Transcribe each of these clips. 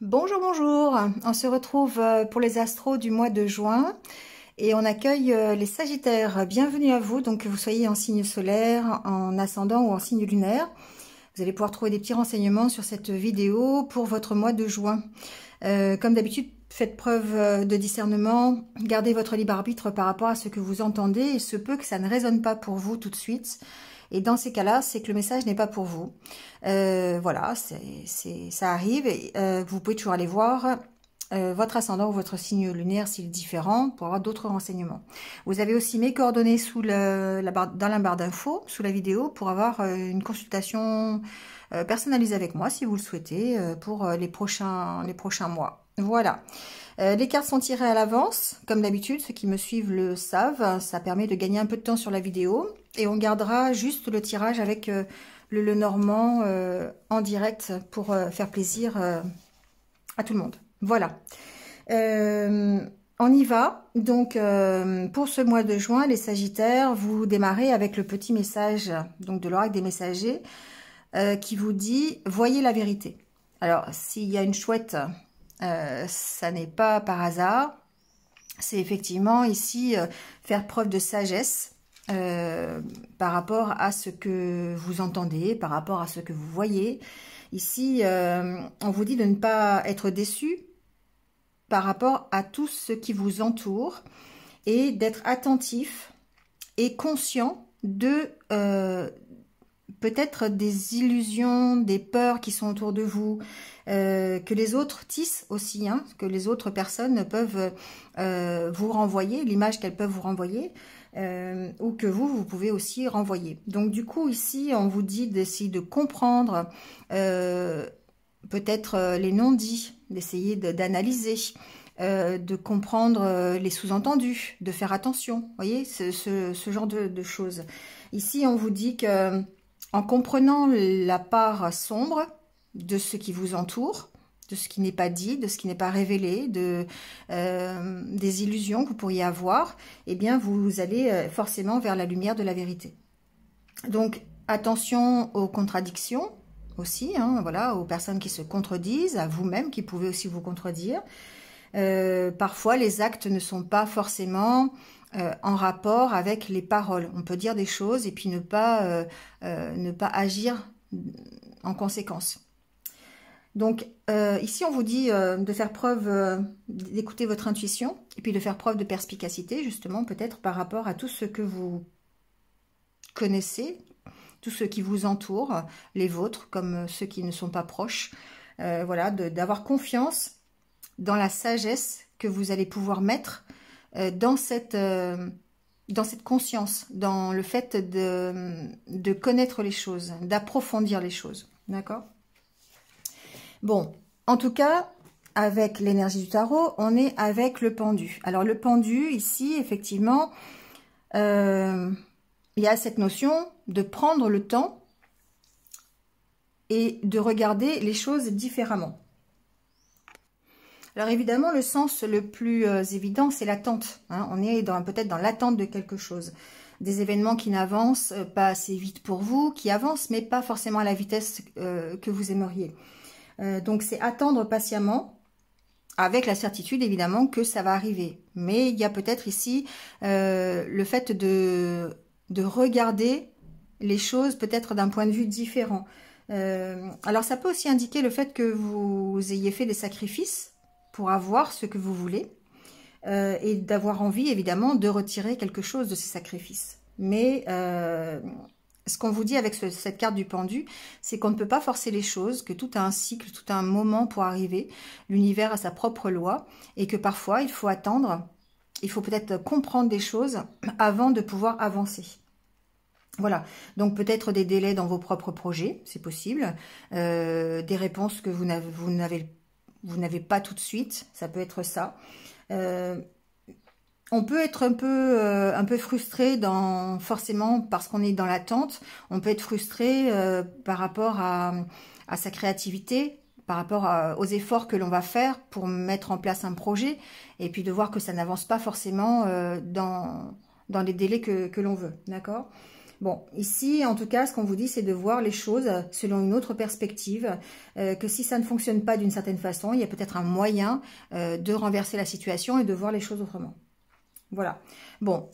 Bonjour, bonjour. On se retrouve pour les astros du mois de juin et on accueille les Sagittaires. Bienvenue à vous, donc que vous soyez en signe solaire, en ascendant ou en signe lunaire. Vous allez pouvoir trouver des petits renseignements sur cette vidéo pour votre mois de juin. Comme d'habitude, faites preuve de discernement, gardez votre libre arbitre par rapport à ce que vous entendez. Il se peut que ça ne résonne pas pour vous tout de suite. Et dans ces cas-là, c'est que le message n'est pas pour vous. Voilà, ça arrive. Et, vous pouvez toujours aller voir votre ascendant ou votre signe lunaire s'il est différent pour avoir d'autres renseignements. Vous avez aussi mes coordonnées sous dans la barre d'infos, sous la vidéo, pour avoir une consultation personnalisée avec moi si vous le souhaitez pour les prochains mois. Voilà. Les cartes sont tirées à l'avance, comme d'habitude, ceux qui me suivent le savent, ça permet de gagner un peu de temps sur la vidéo, et on gardera juste le tirage avec le Lenormand en direct pour faire plaisir à tout le monde. Voilà. On y va. Donc, pour ce mois de juin, les Sagittaires, vous démarrez avec le petit message donc de l'oracle des messagers qui vous dit « Voyez la vérité ». Alors, s'il y a une chouette... ça n'est pas par hasard, c'est effectivement ici faire preuve de sagesse par rapport à ce que vous entendez, par rapport à ce que vous voyez. Ici, on vous dit de ne pas être déçu par rapport à tout ce qui vous entoure et d'être attentif et conscient de peut-être des illusions, des peurs qui sont autour de vous, que les autres tissent aussi, hein, que les autres personnes peuvent vous renvoyer, l'image qu'elles peuvent vous renvoyer, ou que vous pouvez aussi renvoyer. Donc du coup, ici, on vous dit d'essayer de comprendre peut-être les non-dits, d'essayer d'analyser, de comprendre les sous-entendus, de faire attention, vous voyez, ce genre de choses. Ici, on vous dit que en comprenant la part sombre de ce qui vous entoure, de ce qui n'est pas dit, de ce qui n'est pas révélé, des illusions que vous pourriez avoir, eh bien, vous allez forcément vers la lumière de la vérité. Donc, attention aux contradictions aussi, hein, voilà, aux personnes qui se contredisent, à vous-même qui pouvez aussi vous contredire. Parfois, les actes ne sont pas forcément en rapport avec les paroles. On peut dire des choses et puis ne pas agir en conséquence. Donc, ici, on vous dit de faire preuve, d'écouter votre intuition et puis de faire preuve de perspicacité, justement, peut-être par rapport à tout ce que vous connaissez, tout ce qui vous entoure, les vôtres, comme ceux qui ne sont pas proches. Voilà, d'avoir confiance dans la sagesse que vous allez pouvoir mettre dans cette conscience, dans le fait de connaître les choses, d'approfondir les choses. D'accord? Bon, en tout cas, avec l'énergie du tarot, on est avec le pendu. Alors, le pendu, ici, effectivement, il y a cette notion de prendre le temps et de regarder les choses différemment. Alors évidemment, le sens le plus évident, c'est l'attente. Hein. On est peut-être dans l'attente de quelque chose. Des événements qui n'avancent pas assez vite pour vous, qui avancent, mais pas forcément à la vitesse que vous aimeriez. Donc c'est attendre patiemment, avec la certitude évidemment que ça va arriver. Mais il y a peut-être ici le fait de regarder les choses peut-être d'un point de vue différent. Alors ça peut aussi indiquer le fait que vous ayez fait des sacrifices pour avoir ce que vous voulez et d'avoir envie, évidemment, de retirer quelque chose de ces sacrifices. Mais ce qu'on vous dit avec cette carte du pendu, c'est qu'on ne peut pas forcer les choses, que tout a un cycle, tout a un moment pour arriver. L'univers a sa propre loi et que parfois, il faut attendre, il faut peut-être comprendre des choses avant de pouvoir avancer. Voilà, donc peut-être des délais dans vos propres projets, c'est possible, des réponses que vous n'avez pas tout de suite, ça peut être ça. On peut être un peu frustré forcément parce qu'on est dans l'attente. On peut être frustré par rapport à sa créativité, par rapport aux efforts que l'on va faire pour mettre en place un projet et puis de voir que ça n'avance pas forcément dans les délais que l'on veut, d'accord ? Bon, ici, en tout cas, ce qu'on vous dit, c'est de voir les choses selon une autre perspective, que si ça ne fonctionne pas d'une certaine façon, il y a peut-être un moyen de renverser la situation et de voir les choses autrement. Voilà. Bon,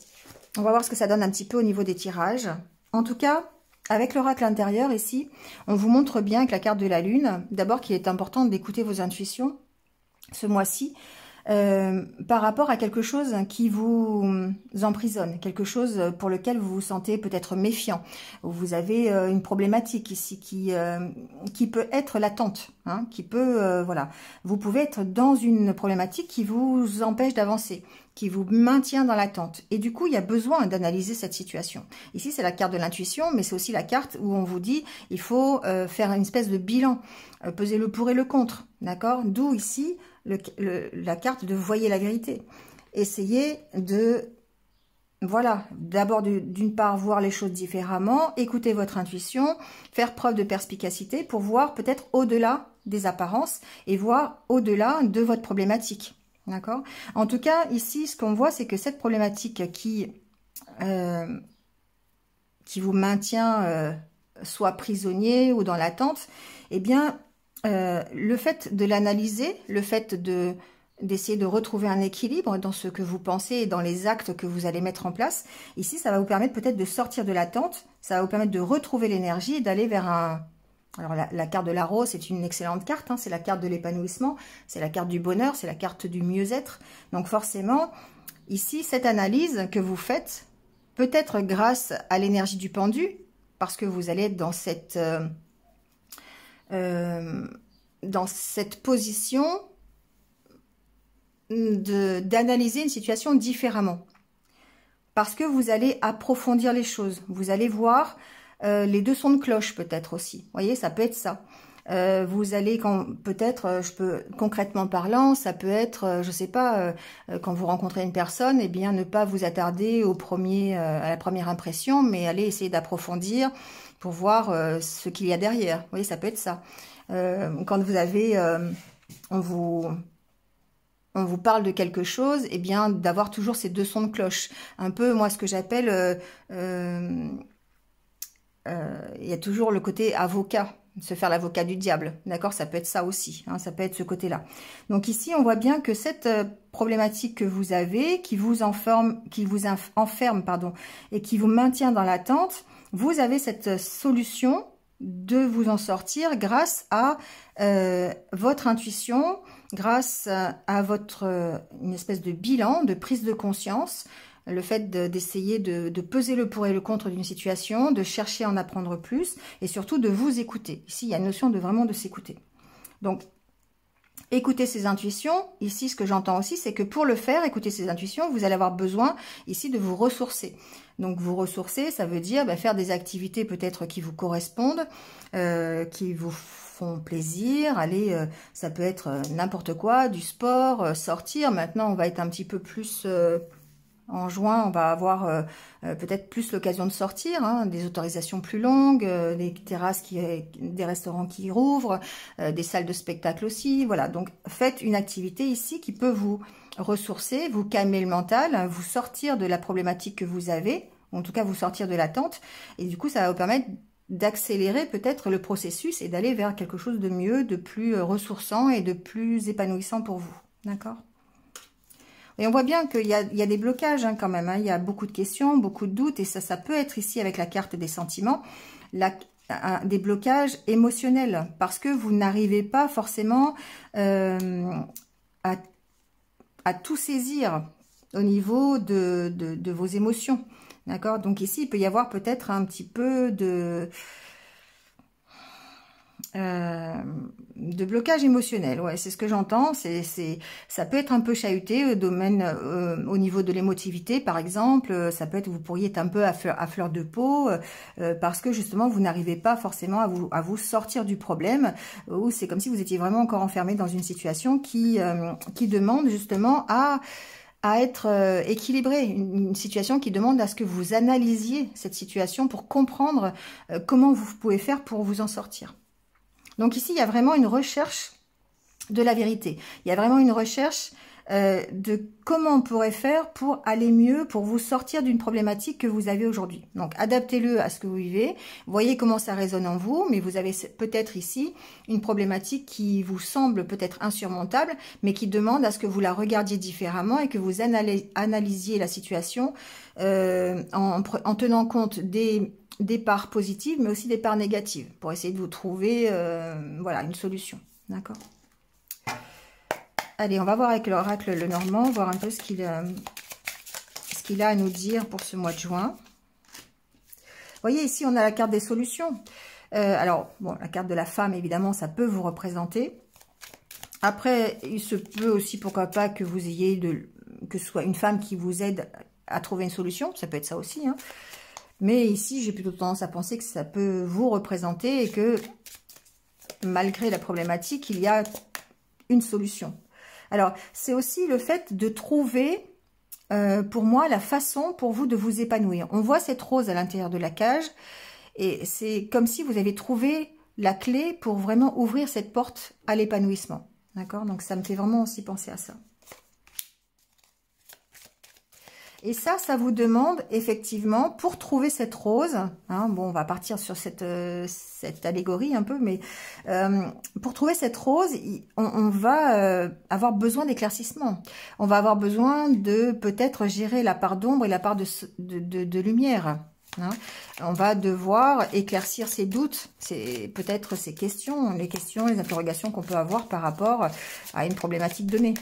on va voir ce que ça donne un petit peu au niveau des tirages. En tout cas, avec l'oracle intérieur ici, on vous montre bien avec la carte de la lune, d'abord qu'il est important d'écouter vos intuitions ce mois-ci, par rapport à quelque chose qui vous emprisonne, quelque chose pour lequel vous vous sentez peut-être méfiant. Vous avez une problématique ici qui peut être latente, hein, qui peut, voilà. Vous pouvez être dans une problématique qui vous empêche d'avancer, qui vous maintient dans l'attente. Et du coup, il y a besoin d'analyser cette situation. Ici, c'est la carte de l'intuition, mais c'est aussi la carte où on vous dit il faut faire une espèce de bilan, peser le pour et le contre, d'accord? D'où ici la carte de voyez la vérité. Essayez de, voilà, d'abord d'une part voir les choses différemment, écouter votre intuition, faire preuve de perspicacité pour voir peut-être au-delà des apparences et voir au-delà de votre problématique. D'accord? En tout cas, ici, ce qu'on voit, c'est que cette problématique qui vous maintient soit prisonnier ou dans l'attente, eh bien, le fait de l'analyser, le fait d'essayer de retrouver un équilibre dans ce que vous pensez et dans les actes que vous allez mettre en place, ici, ça va vous permettre peut-être de sortir de l'attente, ça va vous permettre de retrouver l'énergie et d'aller vers un... Alors, la carte de la rose, c'est une excellente carte, hein, c'est la carte de l'épanouissement, c'est la carte du bonheur, c'est la carte du mieux-être. Donc, forcément, ici, cette analyse que vous faites, peut-être grâce à l'énergie du pendu, parce que vous allez être dans cette position d'analyser une situation différemment. Parce que vous allez approfondir les choses, vous allez voir... les deux sons de cloche peut-être aussi. Vous voyez, ça peut être ça. Vous allez peut-être, concrètement parlant, ça peut être, je sais pas, quand vous rencontrez une personne, eh bien ne pas vous attarder à la première impression, mais aller essayer d'approfondir pour voir ce qu'il y a derrière. Vous voyez, ça peut être ça. Quand vous avez, on vous parle de quelque chose, eh bien d'avoir toujours ces deux sons de cloche. Un peu, moi, ce que j'appelle il y a toujours le côté avocat, se faire l'avocat du diable, d'accord? Ça peut être ça aussi, hein, ça peut être ce côté-là. Donc ici, on voit bien que cette problématique que vous avez, qui vous enferme, pardon, et qui vous maintient dans l'attente, vous avez cette solution de vous en sortir grâce à votre intuition, grâce à une espèce de bilan, de prise de conscience, le fait d'essayer de peser le pour et le contre d'une situation, de chercher à en apprendre plus et surtout de vous écouter. Ici, il y a une notion de vraiment de s'écouter. Donc, écoutez ses intuitions. Ici, ce que j'entends aussi, c'est que pour le faire, écouter ses intuitions, vous allez avoir besoin ici de vous ressourcer. Donc, vous ressourcer, ça veut dire faire des activités peut-être qui vous correspondent, qui vous font plaisir. Allez, ça peut être n'importe quoi, du sport, sortir. Maintenant, on va être un petit peu plus... en juin, on va avoir peut-être plus l'occasion de sortir, hein, des autorisations plus longues, des terrasses, des restaurants qui rouvrent, des salles de spectacle aussi. Voilà, donc faites une activité ici qui peut vous ressourcer, vous calmer le mental, hein, vous sortir de la problématique que vous avez, ou en tout cas vous sortir de l'attente. Et du coup, ça va vous permettre d'accélérer peut-être le processus et d'aller vers quelque chose de mieux, de plus ressourçant et de plus épanouissant pour vous. D'accord ? Et on voit bien qu'il y a des blocages hein, quand même. Hein. Il y a beaucoup de questions, beaucoup de doutes. Et ça peut être ici avec la carte des sentiments, des blocages émotionnels. Parce que vous n'arrivez pas forcément à tout saisir au niveau de vos émotions. D'accord? Donc ici, il peut y avoir peut-être un petit peu de blocage émotionnel, ouais, c'est ce que j'entends. Ça peut être un peu chahuté au niveau de l'émotivité, par exemple. Ça peut être, vous pourriez être un peu à fleur de peau parce que justement vous n'arrivez pas forcément à vous sortir du problème, ou c'est comme si vous étiez vraiment encore enfermé dans une situation qui demande justement à être équilibré, une situation qui demande à ce que vous analysiez cette situation pour comprendre comment vous pouvez faire pour vous en sortir. Donc ici, il y a vraiment une recherche de la vérité. Il y a vraiment une recherche de comment on pourrait faire pour aller mieux, pour vous sortir d'une problématique que vous avez aujourd'hui. Donc, adaptez-le à ce que vous vivez. Voyez comment ça résonne en vous, mais vous avez peut-être ici une problématique qui vous semble peut-être insurmontable, mais qui demande à ce que vous la regardiez différemment et que vous analysiez la situation en tenant compte des parts positives, mais aussi des parts négatives, pour essayer de vous trouver voilà, une solution. D'accord ? Allez, on va voir avec l'oracle Lenormand, voir un peu ce qu'il a à nous dire pour ce mois de juin. Vous voyez, ici, on a la carte des solutions. Alors, bon, la carte de la femme, évidemment, ça peut vous représenter. Après, il se peut aussi, pourquoi pas, que vous ayez, que ce soit une femme qui vous aide à trouver une solution. Ça peut être ça aussi, hein. Mais ici, j'ai plutôt tendance à penser que ça peut vous représenter et que, malgré la problématique, il y a une solution. Alors, c'est aussi le fait de trouver, pour moi, la façon pour vous de vous épanouir. On voit cette rose à l'intérieur de la cage et c'est comme si vous avez trouvé la clé pour vraiment ouvrir cette porte à l'épanouissement. D'accord? Donc, ça me fait vraiment aussi penser à ça. Et ça vous demande effectivement, pour trouver cette rose, hein, bon, on va partir sur cette allégorie un peu, mais pour trouver cette rose, on va avoir besoin d'éclaircissement. On va avoir besoin de peut-être gérer la part d'ombre et la part de lumière. Hein. On va devoir éclaircir ses doutes, peut-être ces questions, les interrogations qu'on peut avoir par rapport à une problématique donnée.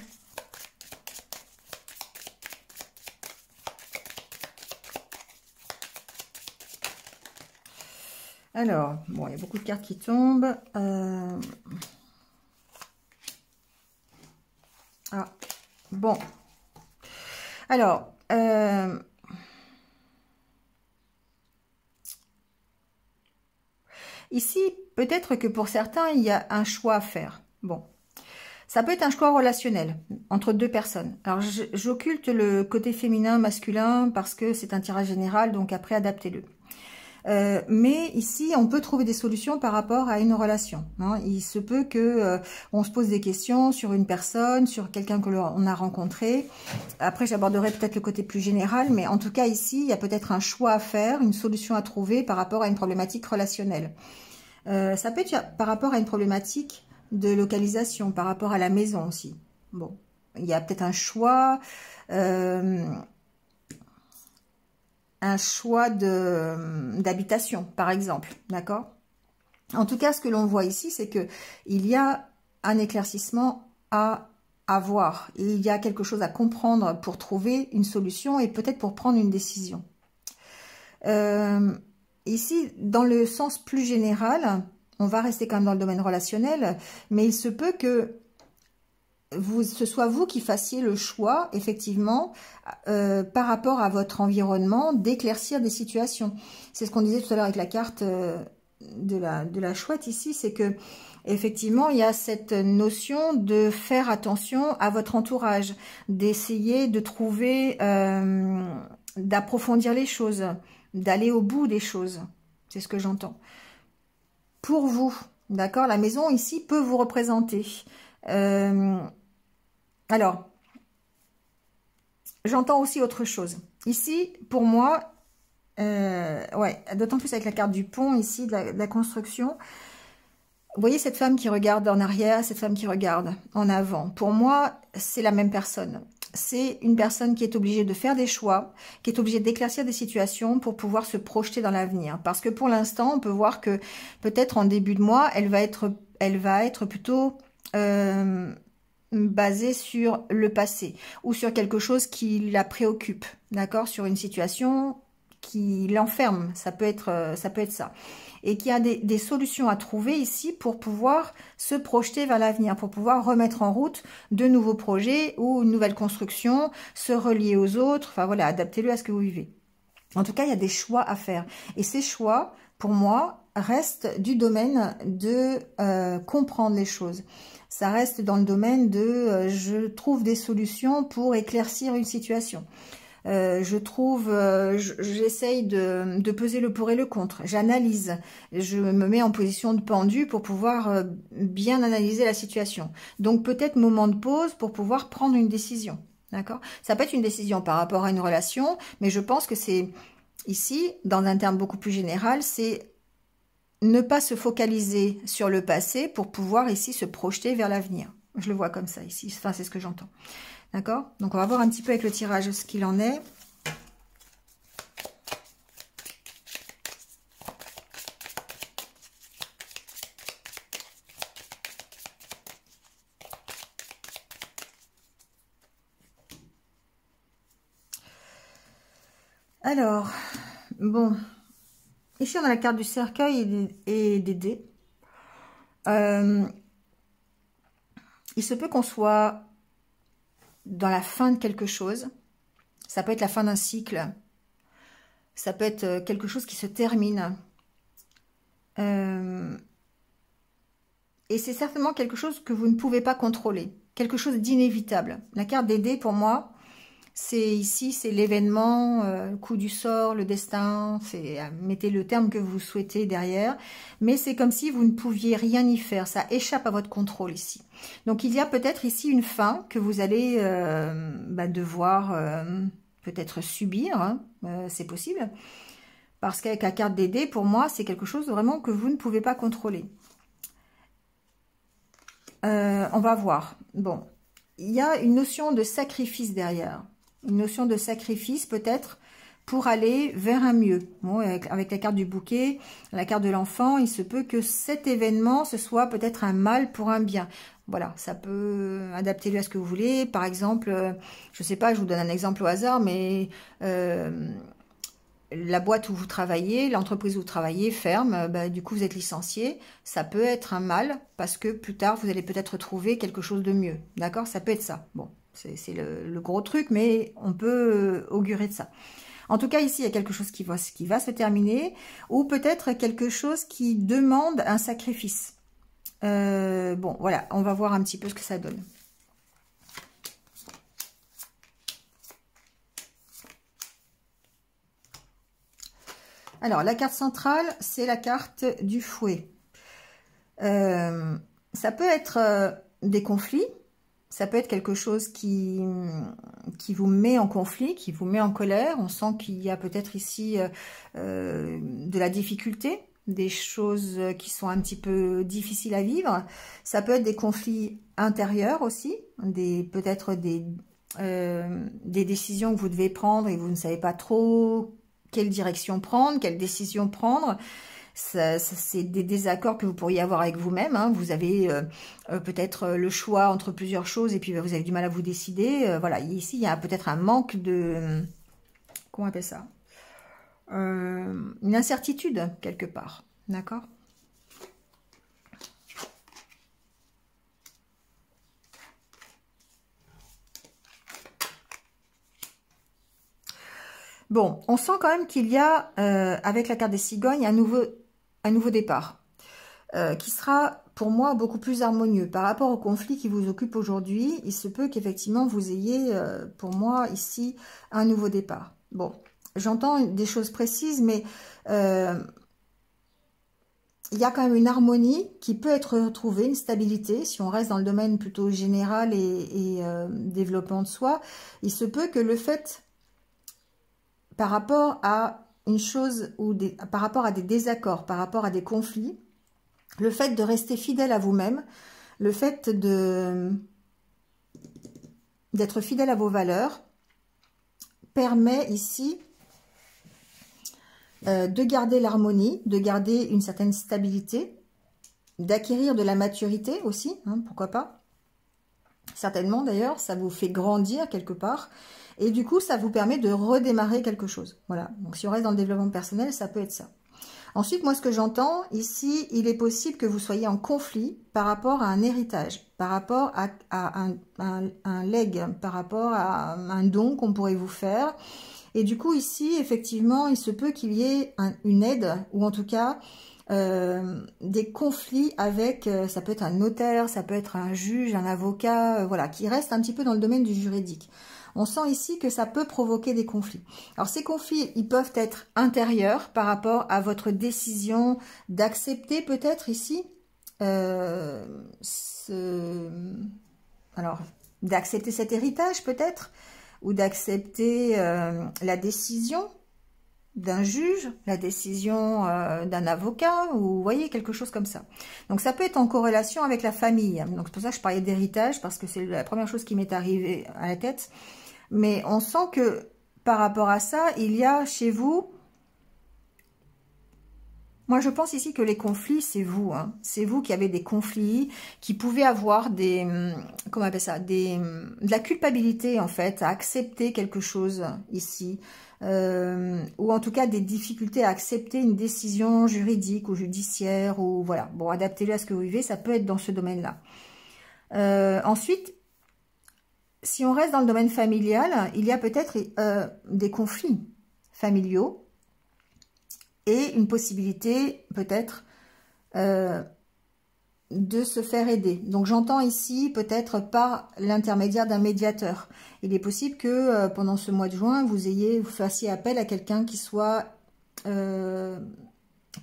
Alors, bon, il y a beaucoup de cartes qui tombent. Ah, bon. Alors, ici, peut-être que pour certains, il y a un choix à faire. Bon. Ça peut être un choix relationnel entre deux personnes. Alors, j'occulte le côté féminin, masculin, parce que c'est un tirage général, donc après, adaptez-le. Mais ici, on peut trouver des solutions par rapport à une relation. Hein. Il se peut que on se pose des questions sur une personne, sur quelqu'un que l'on a rencontré. Après, j'aborderai peut-être le côté plus général, mais en tout cas ici, il y a peut-être un choix à faire, une solution à trouver par rapport à une problématique relationnelle. Ça peut être par rapport à une problématique de localisation, par rapport à la maison aussi. Bon, il y a peut-être un choix d'habitation, par exemple, d'accord? En tout cas, ce que l'on voit ici, c'est que il y a un éclaircissement à avoir. Il y a quelque chose à comprendre pour trouver une solution et peut-être pour prendre une décision. Ici, dans le sens plus général, on va rester quand même dans le domaine relationnel, mais il se peut que ce soit vous qui fassiez le choix, effectivement, par rapport à votre environnement, d'éclaircir des situations. C'est ce qu'on disait tout à l'heure avec la carte de la chouette ici, c'est que effectivement, il y a cette notion de faire attention à votre entourage, d'essayer de trouver, d'approfondir les choses, d'aller au bout des choses. C'est ce que j'entends. Pour vous, d'accord, la maison ici peut vous représenter. Alors, j'entends aussi autre chose. Ici, pour moi, ouais, d'autant plus avec la carte du pont ici, de la construction. Vous voyez cette femme qui regarde en arrière, cette femme qui regarde en avant. Pour moi, c'est la même personne. C'est une personne qui est obligée de faire des choix, qui est obligée d'éclaircir des situations pour pouvoir se projeter dans l'avenir. Parce que pour l'instant, on peut voir que peut-être en début de mois, elle va être plutôt basée sur le passé ou sur quelque chose qui la préoccupe, d'accord, sur une situation qui l'enferme. Ça peut être ça. Et qu'il y a des solutions à trouver ici pour pouvoir se projeter vers l'avenir, pour pouvoir remettre en route de nouveaux projets ou une nouvelle construction, se relier aux autres, enfin voilà, adaptez-le à ce que vous vivez. En tout cas, il y a des choix à faire. Et ces choix, pour moi, restent du domaine de comprendre les choses. Ça reste dans le domaine de je trouve des solutions pour éclaircir une situation. Je trouve, j'essaye de peser le pour et le contre. J'analyse. Je me mets en position de pendu pour pouvoir bien analyser la situation. Donc peut-être moment de pause pour pouvoir prendre une décision. D'accord? Ça peut être une décision par rapport à une relation, mais je pense que c'est ici, dans un terme beaucoup plus général, c'est ne pas se focaliser sur le passé pour pouvoir ici se projeter vers l'avenir. Je le vois comme ça ici, enfin c'est ce que j'entends. D'accord? Donc on va voir un petit peu avec le tirage ce qu'il en est. Alors, bon, ici on a la carte du cercueil et des dés. Il se peut qu'on soit dans la fin de quelque chose. Ça peut être la fin d'un cycle. Ça peut être quelque chose qui se termine. Et c'est certainement quelque chose que vous ne pouvez pas contrôler. Quelque chose d'inévitable. La carte des dés, pour moi, c'est ici, c'est l'événement, le coup du sort, le destin. Mettez le terme que vous souhaitez derrière. Mais c'est comme si vous ne pouviez rien y faire. Ça échappe à votre contrôle ici. Donc, il y a peut-être ici une fin que vous allez devoir peut-être subir. Hein, c'est possible. Parce qu'avec la carte des dés, pour moi, c'est quelque chose vraiment que vous ne pouvez pas contrôler. On va voir. Bon, il y a une notion de sacrifice derrière. Une notion de sacrifice peut-être pour aller vers un mieux. Bon, avec la carte du bouquet, la carte de l'enfant, il se peut que cet événement, ce soit peut-être un mal pour un bien. Voilà, ça peut adapter à ce que vous voulez. Par exemple, je sais pas, je vous donne un exemple au hasard, mais la boîte où vous travaillez, l'entreprise où vous travaillez ferme, du coup vous êtes licencié, ça peut être un mal parce que plus tard vous allez peut-être trouver quelque chose de mieux, d'accord? Ça peut être ça, bon, c'est le gros truc, mais on peut augurer de ça. En tout cas ici il y a quelque chose qui va se terminer, ou peut-être quelque chose qui demande un sacrifice. Bon voilà, on va voir un petit peu ce que ça donne. Alors, la carte centrale, c'est la carte du fouet. Ça peut être des conflits, ça peut être quelque chose qui vous met en conflit, qui vous met en colère. On sent qu'il y a peut-être ici de la difficulté, des choses qui sont un petit peu difficiles à vivre. Ça peut être des conflits intérieurs aussi, peut-être des décisions que vous devez prendre et vous ne savez pas trop quelle direction prendre, quelle décision prendre. C'est des désaccords que vous pourriez avoir avec vous-même. Hein. Vous avez peut-être le choix entre plusieurs choses et puis vous avez du mal à vous décider. Voilà, ici, il y a peut-être un manque de... Comment on appelle ça? Une incertitude, quelque part. D'accord? Bon, on sent quand même qu'il y a, avec la carte des cigognes, un nouveau départ, qui sera, pour moi, beaucoup plus harmonieux. Par rapport au conflit qui vous occupe aujourd'hui, il se peut qu'effectivement, vous ayez, pour moi, ici, un nouveau départ. Bon, j'entends des choses précises, mais il y a quand même une harmonie qui peut être retrouvée, une stabilité, si on reste dans le domaine plutôt général et développement de soi. Il se peut que le fait... par rapport à une chose ou par rapport à des désaccords, par rapport à des conflits, le fait de rester fidèle à vous-même, le fait d'être fidèle à vos valeurs, permet ici de garder l'harmonie, de garder une certaine stabilité, d'acquérir de la maturité aussi, hein, pourquoi pas. Certainement d'ailleurs, ça vous fait grandir quelque part. Et du coup, ça vous permet de redémarrer quelque chose. Voilà. Donc, si on reste dans le développement personnel, ça peut être ça. Ensuite, moi, ce que j'entends, ici, il est possible que vous soyez en conflit par rapport à un héritage, par rapport à un legs, par rapport à un don qu'on pourrait vous faire. Et du coup, ici, effectivement, il se peut qu'il y ait une aide, ou en tout cas, des conflits avec, ça peut être un notaire, ça peut être un juge, un avocat, voilà, qui reste un petit peu dans le domaine du juridique. On sent ici que ça peut provoquer des conflits. Alors ces conflits, ils peuvent être intérieurs par rapport à votre décision d'accepter peut-être ici, alors d'accepter cet héritage peut-être, ou d'accepter la décision d'un juge, la décision d'un avocat, ou vous voyez, quelque chose comme ça. Donc ça peut être en corrélation avec la famille. Donc c'est pour ça que je parlais d'héritage, parce que c'est la première chose qui m'est arrivée à la tête. Mais on sent que par rapport à ça, il y a chez vous... Moi, je pense ici que les conflits, c'est vous. Hein. C'est vous qui avez des conflits, qui pouvez avoir des... Comment on appelle ça, de la culpabilité, en fait, à accepter quelque chose ici. Ou en tout cas, des difficultés à accepter une décision juridique ou judiciaire. Ou voilà. Bon, adaptez-le à ce que vous vivez. Ça peut être dans ce domaine-là. Ensuite, si on reste dans le domaine familial, il y a peut-être des conflits familiaux. Et une possibilité, peut-être, de se faire aider. Donc, j'entends ici, peut-être, par l'intermédiaire d'un médiateur. Il est possible que, pendant ce mois de juin, vous fassiez appel à quelqu'un qui soit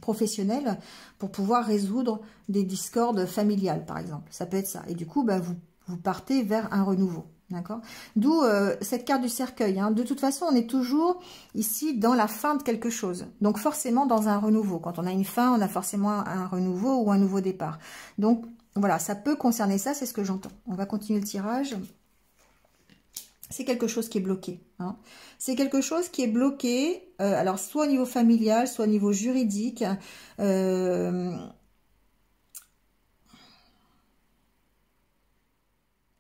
professionnel pour pouvoir résoudre des discordes familiales, par exemple. Ça peut être ça. Et du coup, bah, vous partez vers un renouveau. D'accord. D'où cette carte du cercueil. Hein. De toute façon, on est toujours ici dans la fin de quelque chose. Donc forcément dans un renouveau. Quand on a une fin, on a forcément un renouveau ou un nouveau départ. Donc voilà, ça peut concerner ça, c'est ce que j'entends. On va continuer le tirage. C'est quelque chose qui est bloqué. Hein. C'est quelque chose qui est bloqué, alors soit au niveau familial, soit au niveau juridique.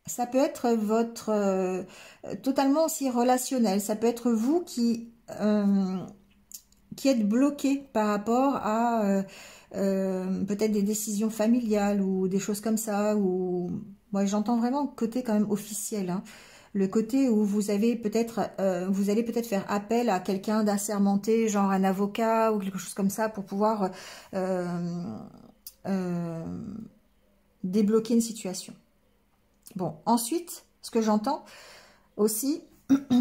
Ça peut être votre totalement aussi relationnel. Ça peut être vous qui êtes bloqué par rapport à peut-être des décisions familiales ou des choses comme ça. Ou moi, j'entends vraiment le côté quand même officiel. Hein. Le côté où vous avez peut-être, vous allez peut-être faire appel à quelqu'un d'assermenté, genre un avocat ou quelque chose comme ça, pour pouvoir débloquer une situation. Bon, ensuite, ce que j'entends aussi,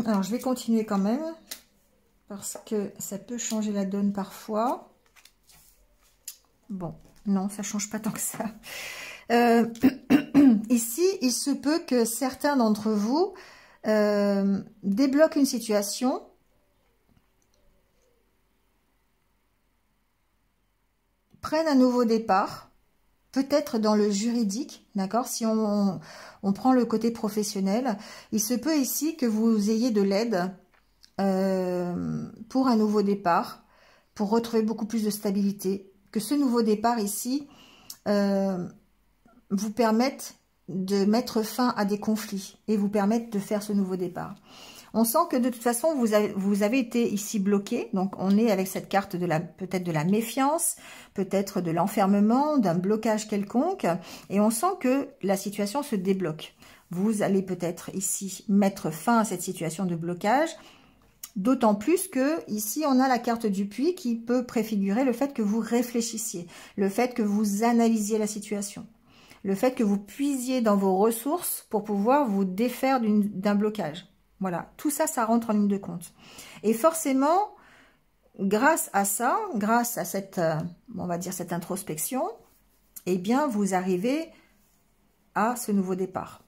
alors je vais continuer quand même, parce que ça peut changer la donne parfois. Bon, non, ça ne change pas tant que ça. Ici, il se peut que certains d'entre vous débloquent une situation, prennent un nouveau départ, peut-être dans le juridique, d'accord? Si on prend le côté professionnel, il se peut ici que vous ayez de l'aide pour un nouveau départ, pour retrouver beaucoup plus de stabilité, que ce nouveau départ ici vous permette de mettre fin à des conflits et vous permette de faire ce nouveau départ. On sent que de toute façon, vous avez été ici bloqué. Donc, on est avec cette carte peut-être de la méfiance, peut-être de l'enfermement, d'un blocage quelconque. Et on sent que la situation se débloque. Vous allez peut-être ici mettre fin à cette situation de blocage. D'autant plus que ici, on a la carte du puits qui peut préfigurer le fait que vous réfléchissiez, le fait que vous analysiez la situation, le fait que vous puisiez dans vos ressources pour pouvoir vous défaire d'un blocage. Voilà, tout ça, ça rentre en ligne de compte. Et forcément, grâce à ça, grâce à cette, on va dire, cette introspection, eh bien, vous arrivez à ce nouveau départ.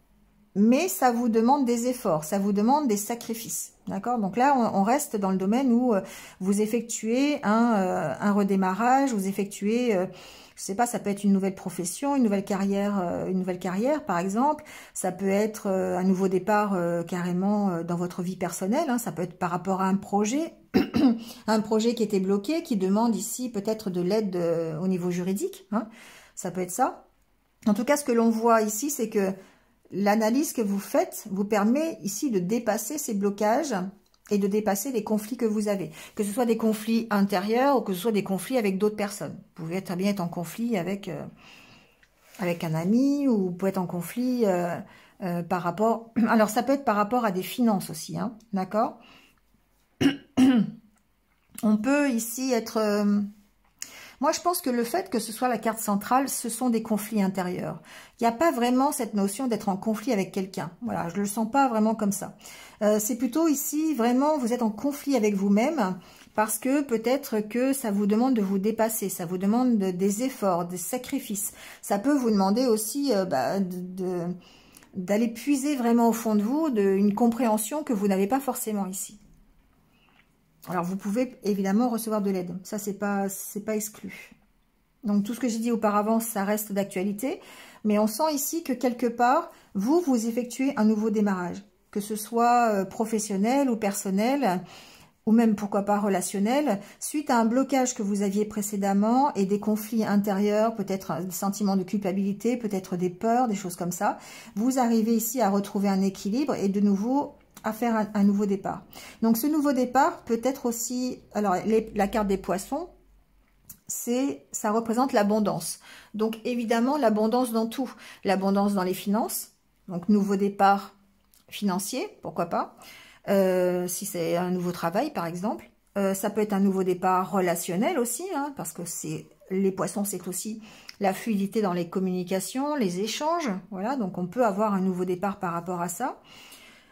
Mais ça vous demande des efforts, ça vous demande des sacrifices. D'accord? Donc là, on reste dans le domaine où vous effectuez un redémarrage, vous effectuez... je sais pas, ça peut être une nouvelle profession, une nouvelle carrière par exemple. Ça peut être un nouveau départ carrément dans votre vie personnelle. Hein. Ça peut être par rapport à un projet, un projet qui était bloqué, qui demande ici peut-être de l'aide au niveau juridique. Hein. Ça peut être ça. En tout cas, ce que l'on voit ici, c'est que l'analyse que vous faites vous permet ici de dépasser ces blocages et de dépasser les conflits que vous avez. Que ce soit des conflits intérieurs ou que ce soit des conflits avec d'autres personnes. Vous pouvez très bien être en conflit avec un ami ou vous pouvez être en conflit par rapport... Alors, ça peut être par rapport à des finances aussi, hein, d'accord? On peut ici être... Moi, je pense que le fait que ce soit la carte centrale, ce sont des conflits intérieurs. Il n'y a pas vraiment cette notion d'être en conflit avec quelqu'un. Voilà, je ne le sens pas vraiment comme ça. C'est plutôt ici, vraiment, vous êtes en conflit avec vous-même parce que peut-être que ça vous demande de vous dépasser, ça vous demande des efforts, des sacrifices. Ça peut vous demander aussi d'aller puiser vraiment au fond de vous une compréhension que vous n'avez pas forcément ici. Alors, vous pouvez évidemment recevoir de l'aide. Ça, c'est pas exclu. Donc, tout ce que j'ai dit auparavant, ça reste d'actualité. Mais on sent ici que quelque part, vous effectuez un nouveau démarrage. Que ce soit professionnel ou personnel, ou même, pourquoi pas, relationnel, suite à un blocage que vous aviez précédemment et des conflits intérieurs, peut-être des sentiments de culpabilité, peut-être des peurs, des choses comme ça. Vous arrivez ici à retrouver un équilibre et de nouveau à faire un nouveau départ. Donc ce nouveau départ peut être aussi, alors la carte des poissons, ça représente l'abondance. Donc évidemment l'abondance dans tout, l'abondance dans les finances, donc nouveau départ financier, pourquoi pas, si c'est un nouveau travail par exemple. Ça peut être un nouveau départ relationnel aussi, hein, parce que les poissons, c'est aussi la fluidité dans les communications, les échanges, voilà, donc on peut avoir un nouveau départ par rapport à ça.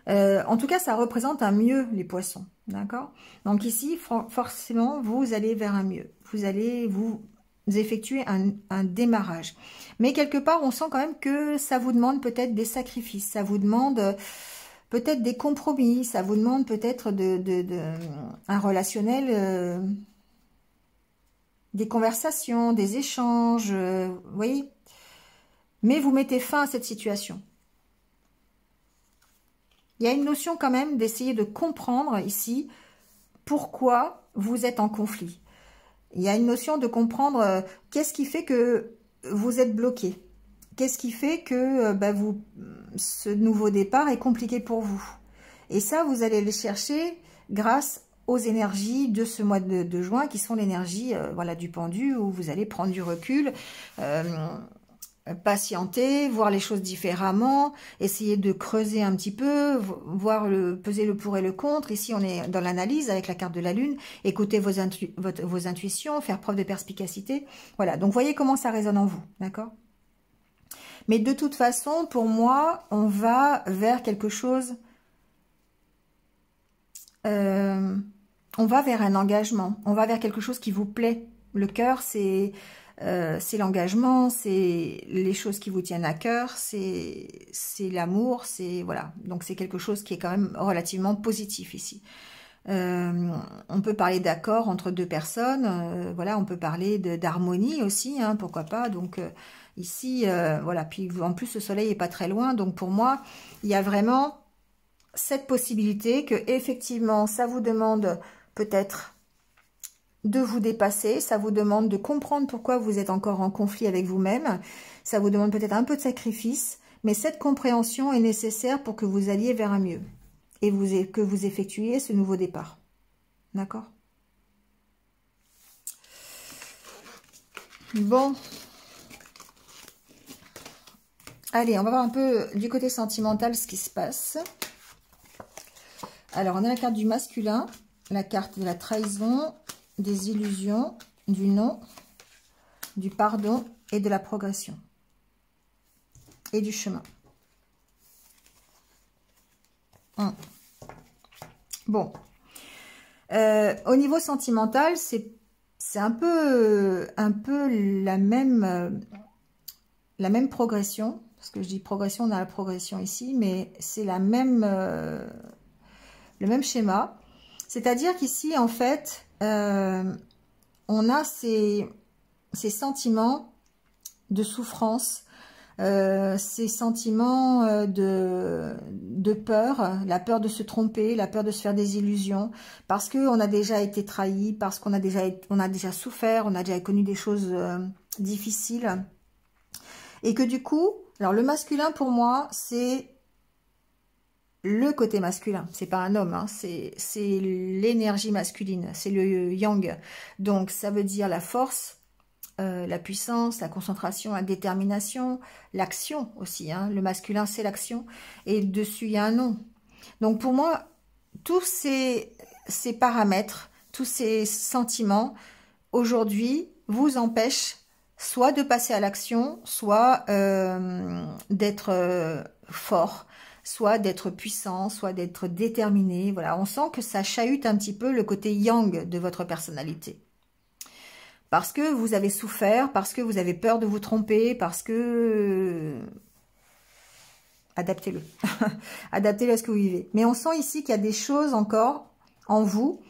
En tout cas, ça représente un mieux, les poissons, d'accord? Donc ici, forcément, vous allez vers un mieux. Vous allez vous effectuer un démarrage. Mais quelque part, on sent quand même que ça vous demande peut-être des sacrifices, ça vous demande peut-être des compromis, ça vous demande peut-être un relationnel, des conversations, des échanges, vous voyez? Mais vous mettez fin à cette situation. Il y a une notion quand même d'essayer de comprendre ici pourquoi vous êtes en conflit. Il y a une notion de comprendre qu'est-ce qui fait que vous êtes bloqué. Qu'est-ce qui fait que ce nouveau départ est compliqué pour vous. Et ça, vous allez le chercher grâce aux énergies de ce mois de juin, qui sont l'énergie voilà, du pendu, où vous allez prendre du recul, patienter, voir les choses différemment, essayer de creuser un petit peu, peser le pour et le contre. Ici, on est dans l'analyse avec la carte de la Lune. Écoutez vos intuitions, faire preuve de perspicacité. Voilà, donc voyez comment ça résonne en vous, d'accord? Mais de toute façon, pour moi, on va vers quelque chose... on va vers un engagement, on va vers quelque chose qui vous plaît. Le cœur, c'est l'engagement, c'est les choses qui vous tiennent à cœur, c'est l'amour, c'est voilà. Donc c'est quelque chose qui est quand même relativement positif ici. On peut parler d'accord entre deux personnes, voilà, on peut parler d'harmonie aussi, hein, pourquoi pas. Donc ici, voilà, puis en plus le soleil est pas très loin, donc pour moi, il y a vraiment cette possibilité que effectivement, ça vous demande peut-être de vous dépasser, ça vous demande de comprendre pourquoi vous êtes encore en conflit avec vous-même, ça vous demande peut-être un peu de sacrifice, mais cette compréhension est nécessaire pour que vous alliez vers un mieux et que vous effectuiez ce nouveau départ. D'accord? Bon. Allez, on va voir un peu du côté sentimental ce qui se passe. Alors, on a la carte du masculin, la carte de la trahison, des illusions, du non, du pardon et de la progression. Et du chemin. Bon. Au niveau sentimental, c'est un peu la même progression. Parce que je dis progression, on a la progression ici, mais c'est le même schéma. C'est-à-dire qu'ici, en fait, on a ces sentiments de souffrance, ces sentiments de peur, la peur de se tromper, la peur de se faire des illusions, parce qu'on a déjà été trahi, parce qu'on a déjà souffert, on a déjà connu des choses difficiles. Et que du coup, alors le masculin pour moi, c'est le côté masculin, c'est pas un homme, hein, c'est l'énergie masculine, c'est le yang. Donc ça veut dire la force, la puissance, la concentration, la détermination, l'action aussi. Hein. Le masculin, c'est l'action. Et dessus, il y a un nom. Donc pour moi, tous ces paramètres, tous ces sentiments, aujourd'hui, vous empêche soit de passer à l'action, soit d'être fort, soit d'être puissant, soit d'être déterminé. Voilà, on sent que ça chahute un petit peu le côté yang de votre personnalité. Parce que vous avez souffert, parce que vous avez peur de vous tromper, parce que... adaptez-le. Adaptez-le à ce que vous vivez. Mais on sent ici qu'il y a des choses encore en vous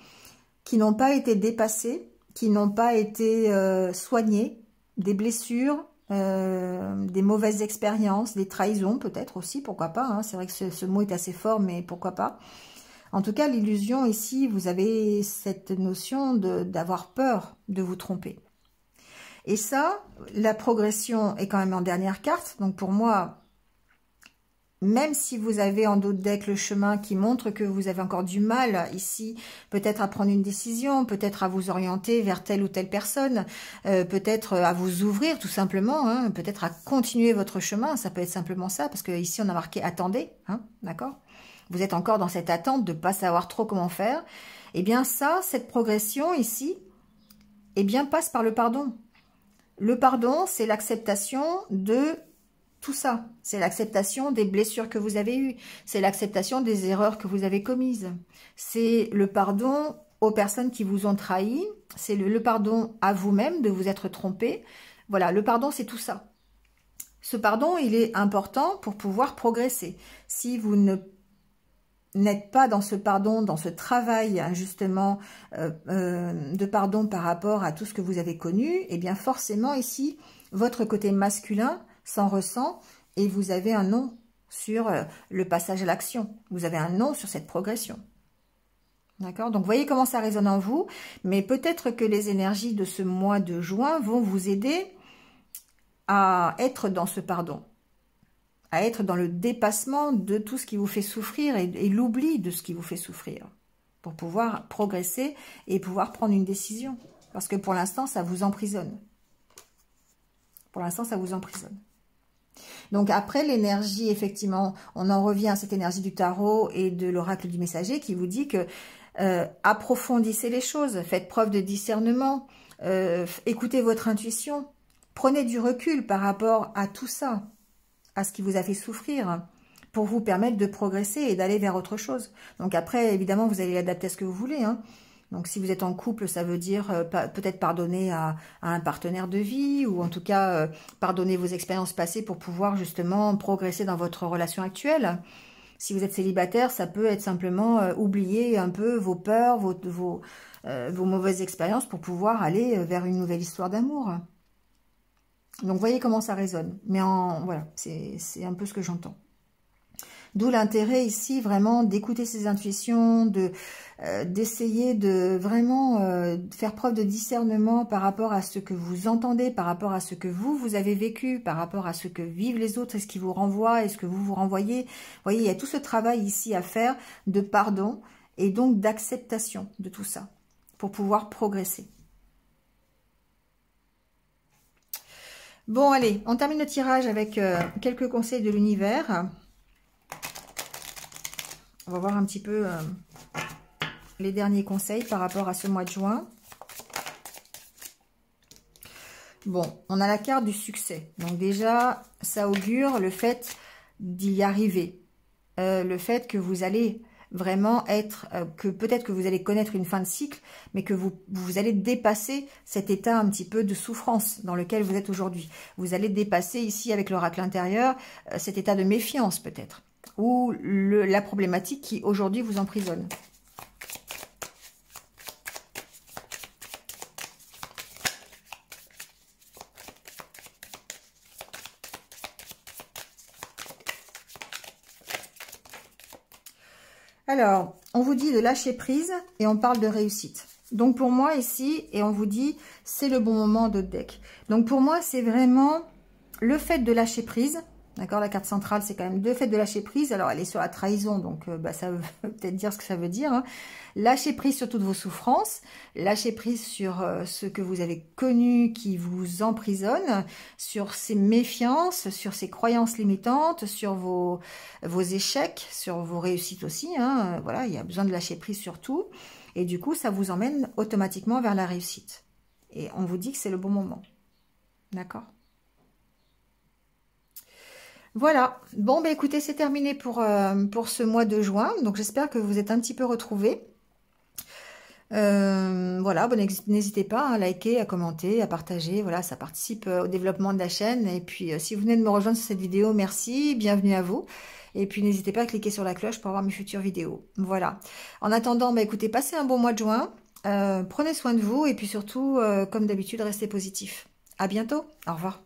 qui n'ont pas été dépassées, qui n'ont pas été soignées, des blessures, des mauvaises expériences, des trahisons peut-être aussi, pourquoi pas. Hein. C'est vrai que ce mot est assez fort, mais pourquoi pas. En tout cas, l'illusion ici, vous avez cette notion d'avoir peur de vous tromper. Et ça, la progression est quand même en dernière carte. Donc pour moi, même si vous avez en d'autres decks le chemin qui montre que vous avez encore du mal ici, peut-être à prendre une décision, peut-être à vous orienter vers telle ou telle personne, peut-être à vous ouvrir tout simplement, hein, peut-être à continuer votre chemin, ça peut être simplement ça, parce que ici on a marqué « attendez hein, », d'accord ? Vous êtes encore dans cette attente de ne pas savoir trop comment faire. Eh bien ça, cette progression ici, eh bien passe par le pardon. Le pardon, c'est l'acceptation de tout ça. C'est l'acceptation des blessures que vous avez eues. C'est l'acceptation des erreurs que vous avez commises. C'est le pardon aux personnes qui vous ont trahi. C'est le pardon à vous-même de vous être trompé. Voilà, le pardon, c'est tout ça. Ce pardon, il est important pour pouvoir progresser. Si vous n'êtes pas dans ce pardon, dans ce travail justement de pardon par rapport à tout ce que vous avez connu, eh bien forcément ici, votre côté masculin s'en ressent et vous avez un non sur le passage à l'action. Vous avez un non sur cette progression. D'accord? Donc, vous voyez comment ça résonne en vous, mais peut-être que les énergies de ce mois de juin vont vous aider à être dans ce pardon, à être dans le dépassement de tout ce qui vous fait souffrir et l'oubli de ce qui vous fait souffrir, pour pouvoir progresser et pouvoir prendre une décision. Parce que pour l'instant, ça vous emprisonne. Pour l'instant, ça vous emprisonne. Donc après, l'énergie, effectivement, on en revient à cette énergie du tarot et de l'oracle du messager qui vous dit que approfondissez les choses, faites preuve de discernement, écoutez votre intuition, prenez du recul par rapport à tout ça, à ce qui vous a fait souffrir, pour vous permettre de progresser et d'aller vers autre chose. Donc après, évidemment, vous allez l'adapter à ce que vous voulez, hein. Donc, si vous êtes en couple, ça veut dire peut-être pardonner à un partenaire de vie ou en tout cas pardonner vos expériences passées pour pouvoir justement progresser dans votre relation actuelle. Si vous êtes célibataire, ça peut être simplement oublier un peu vos peurs, vos mauvaises expériences pour pouvoir aller vers une nouvelle histoire d'amour. Donc, vous voyez comment ça résonne. Mais voilà, c'est un peu ce que j'entends. D'où l'intérêt ici vraiment d'écouter ses intuitions, d'essayer de vraiment faire preuve de discernement par rapport à ce que vous entendez, par rapport à ce que vous avez vécu, par rapport à ce que vivent les autres, et ce qui vous renvoie, et ce que vous vous renvoyez. Vous voyez, il y a tout ce travail ici à faire de pardon et donc d'acceptation de tout ça pour pouvoir progresser. Bon, allez, on termine le tirage avec quelques conseils de l'univers. On va voir un petit peu les derniers conseils par rapport à ce mois de juin. Bon, on a la carte du succès. Donc déjà, ça augure le fait d'y arriver. Le fait que vous allez vraiment être, que peut-être que vous allez connaître une fin de cycle, mais que vous allez dépasser cet état un petit peu de souffrance dans lequel vous êtes aujourd'hui. Vous allez dépasser ici avec l'oracle intérieur cet état de méfiance peut-être, ou la problématique qui aujourd'hui vous emprisonne. Alors, on vous dit de lâcher prise et on parle de réussite. Donc pour moi ici, et on vous dit, c'est le bon moment de deck. Donc pour moi, c'est vraiment le fait de lâcher prise. D'accord, la carte centrale, c'est quand même le fait de lâcher prise. Alors, elle est sur la trahison, donc ça veut peut-être dire ce que ça veut dire. Hein. Lâcher prise sur toutes vos souffrances, lâcher prise sur ce que vous avez connu qui vous emprisonne, sur ces méfiances, sur ces croyances limitantes, sur vos échecs, sur vos réussites aussi. Hein. Voilà, il y a besoin de lâcher prise sur tout. Et du coup, ça vous emmène automatiquement vers la réussite. Et on vous dit que c'est le bon moment. D'accord? Voilà. Bon, bah écoutez, c'est terminé pour ce mois de juin. Donc, j'espère que vous êtes un petit peu retrouvés. Voilà, bon, n'hésitez pas à liker, à commenter, à partager. Voilà, ça participe au développement de la chaîne. Et puis, si vous venez de me rejoindre sur cette vidéo, merci, bienvenue à vous. Et puis, n'hésitez pas à cliquer sur la cloche pour avoir mes futures vidéos. Voilà. En attendant, bah, écoutez, passez un bon mois de juin. Prenez soin de vous et puis surtout, comme d'habitude, restez positif. À bientôt. Au revoir.